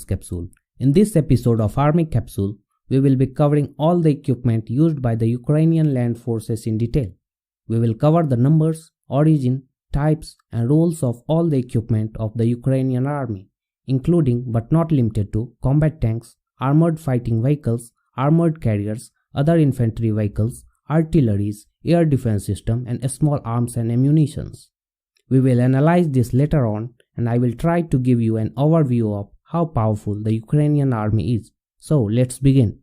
capsule. In this episode of Army Capsule, we will be covering all the equipment used by the Ukrainian land forces in detail. We will cover the numbers, origin, types and roles of all the equipment of the Ukrainian army, including but not limited to combat tanks, armored fighting vehicles, armored carriers, other infantry vehicles, artilleries, air defense system and small arms and ammunitions. We will analyze this later on and I will try to give you an overview of how powerful the Ukrainian army is. So let's begin.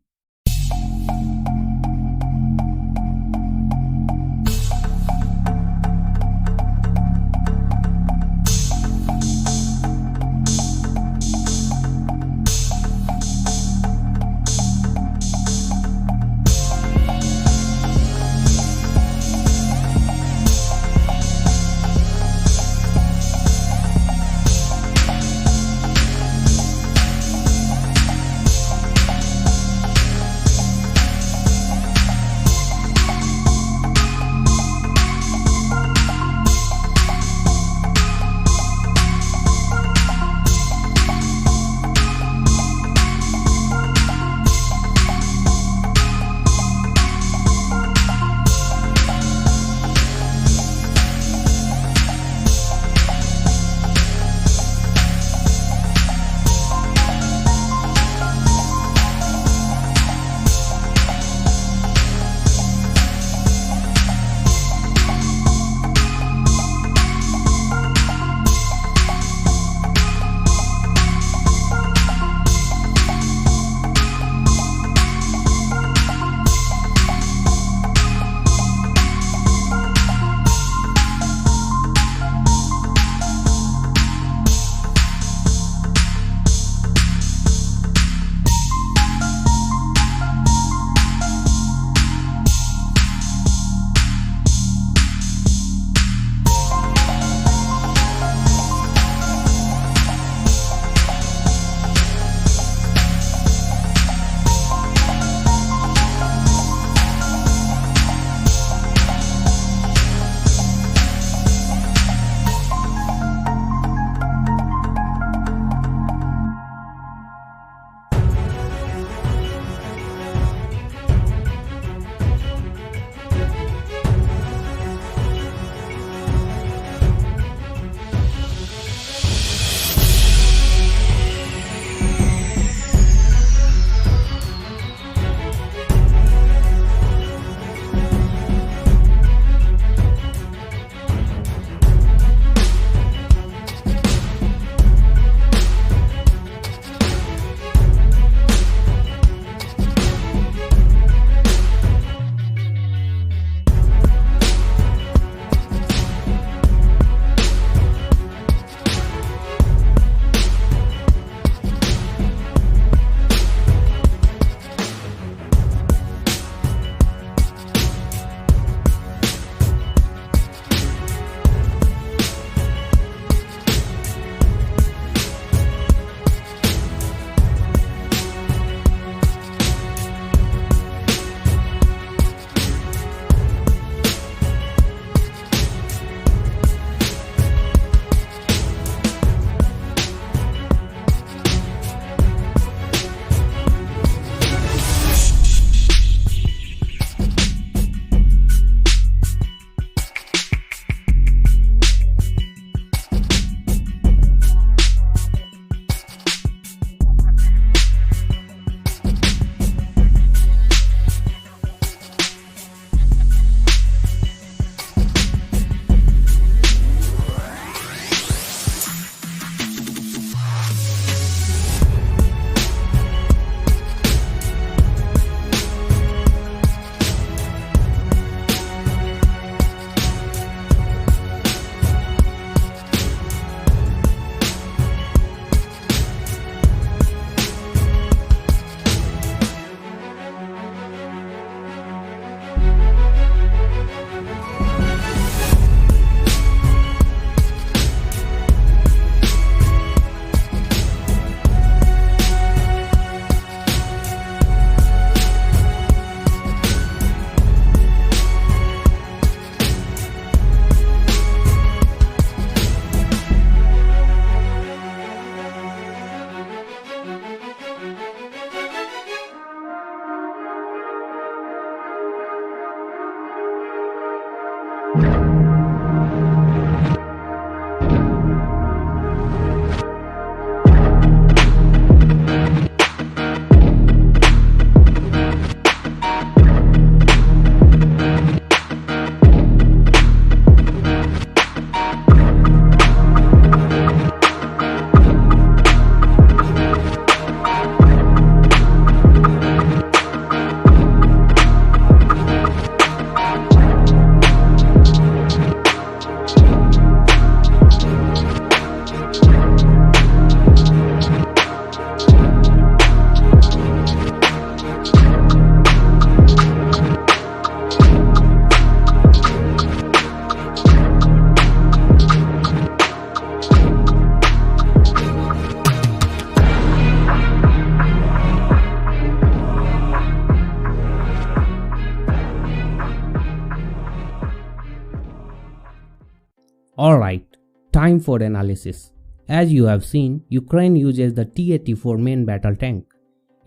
Alright, time for analysis. As you have seen, Ukraine uses the T-84 main battle tank.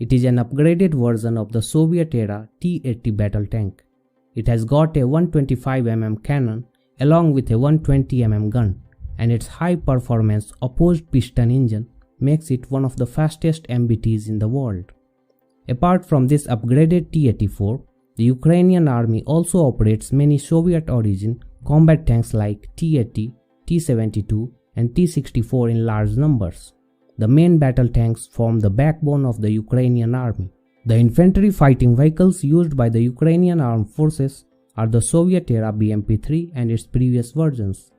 It is an upgraded version of the Soviet-era T-80 battle tank. It has got a 125mm cannon along with a 120mm gun, and its high-performance opposed piston engine makes it one of the fastest MBTs in the world. Apart from this upgraded T-84, the Ukrainian army also operates many Soviet-origin combat tanks like T-80, T-72 and T-64 in large numbers. The main battle tanks form the backbone of the Ukrainian army. The infantry fighting vehicles used by the Ukrainian armed forces are the Soviet-era BMP-3 and its previous versions.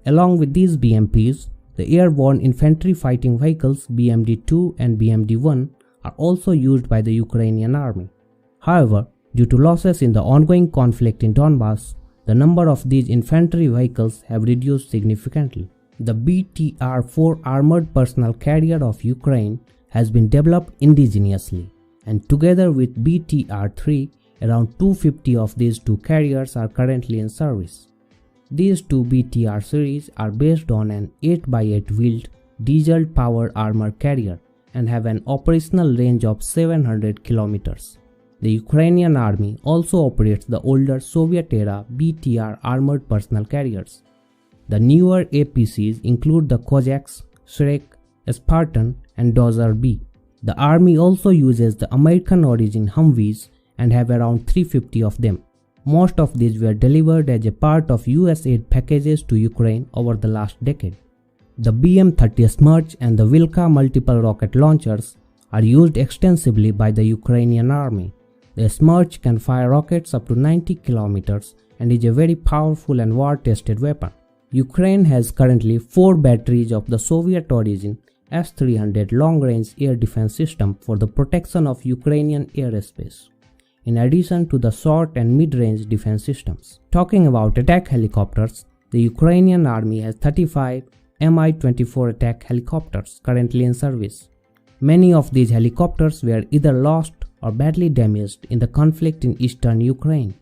Along with these BMPs, the airborne infantry fighting vehicles BMD-2 and BMD-1 are also used by the Ukrainian army. However, due to losses in the ongoing conflict in Donbass, the number of these infantry vehicles have reduced significantly. The BTR-4 armored personnel carrier of Ukraine has been developed indigenously, and together with BTR-3, around 250 of these two carriers are currently in service. These two BTR series are based on an 8x8 wheeled diesel-powered armor carrier and have an operational range of 700 kilometers. The Ukrainian army also operates the older Soviet-era BTR armored personnel carriers. The newer APCs include the Kozacs, Shrek, Spartan and Dozer B. The army also uses the American-origin Humvees and have around 350 of them. Most of these were delivered as a part of US aid packages to Ukraine over the last decade. The BM-30 Smerch and the Vilka multiple rocket launchers are used extensively by the Ukrainian army. The Smerch can fire rockets up to 90 kilometers and is a very powerful and war-tested weapon. Ukraine has currently 4 batteries of the Soviet-origin S-300 long-range air defense system for the protection of Ukrainian airspace, in addition to the short and mid-range defense systems. Talking about attack helicopters, the Ukrainian army has 35 Mi-24 attack helicopters currently in service. Many of these helicopters were either lost or badly damaged in the conflict in eastern Ukraine.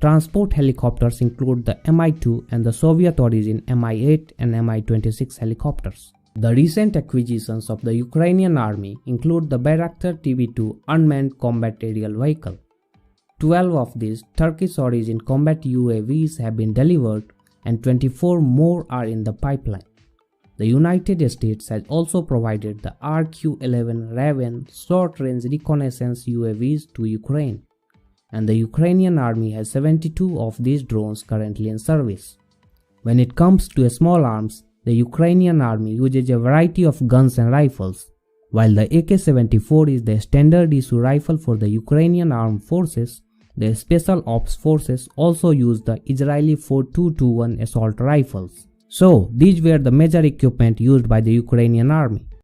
Transport helicopters include the Mi-2 and the Soviet-origin Mi-8 and Mi-26 helicopters. The recent acquisitions of the Ukrainian army include the Bayraktar TB2 unmanned combat aerial vehicle. 12 of these Turkish-origin combat UAVs have been delivered and 24 more are in the pipeline. The United States has also provided the RQ-11 Raven short-range reconnaissance UAVs to Ukraine, and the Ukrainian army has 72 of these drones currently in service. When it comes to small arms, the Ukrainian army uses a variety of guns and rifles. While the AK-74 is the standard issue rifle for the Ukrainian armed forces, the Special Ops Forces also use the Israeli 4221 assault rifles. So, these were the major equipment used by the Ukrainian army.